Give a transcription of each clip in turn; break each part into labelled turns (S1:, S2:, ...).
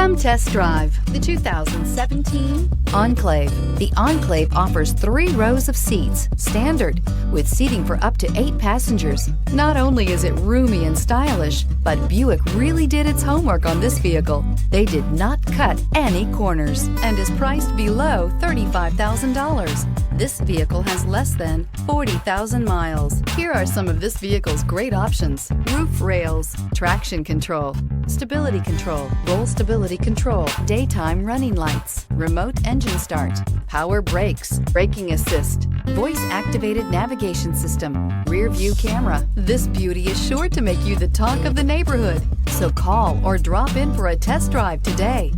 S1: Come test drive the 2017 Enclave. The Enclave offers 3 rows of seats, standard, with seating for up to 8 passengers. Not only is it roomy and stylish, but Buick really did its homework on this vehicle. They did not cut any corners and is priced below $35,000. This vehicle has less than 40,000 miles. Here are some of this vehicle's great options: roof rails, traction control, stability control, roll stability control, daytime running lights, remote engine start, power brakes, braking assist, voice activated navigation system, rear view camera. This beauty is sure to make you the talk of the neighborhood. So call or drop in for a test drive today.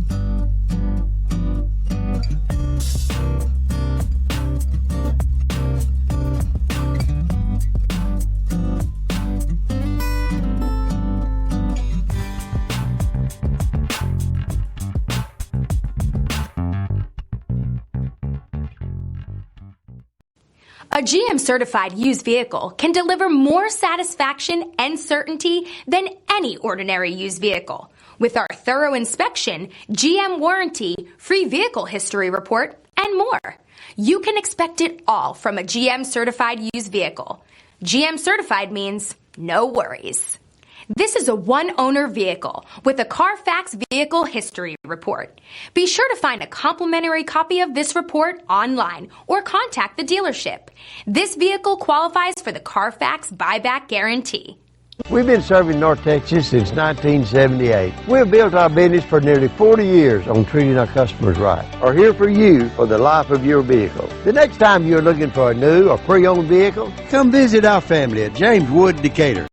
S2: A GM certified used vehicle can deliver more satisfaction and certainty than any ordinary used vehicle. With our thorough inspection, GM warranty, free vehicle history report, and more. You can expect it all from a GM certified used vehicle. GM certified means no worries. This is a one-owner vehicle with a Carfax Vehicle History Report. Be sure to find a complimentary copy of this report online or contact the dealership. This vehicle qualifies for the Carfax Buyback Guarantee.
S3: We've been serving North Texas since 1978. We've built our business for nearly 40 years on treating our customers right. Are here for you for the life of your vehicle. The next time you're looking for a new or pre-owned vehicle, come visit our family at James Wood, Decatur.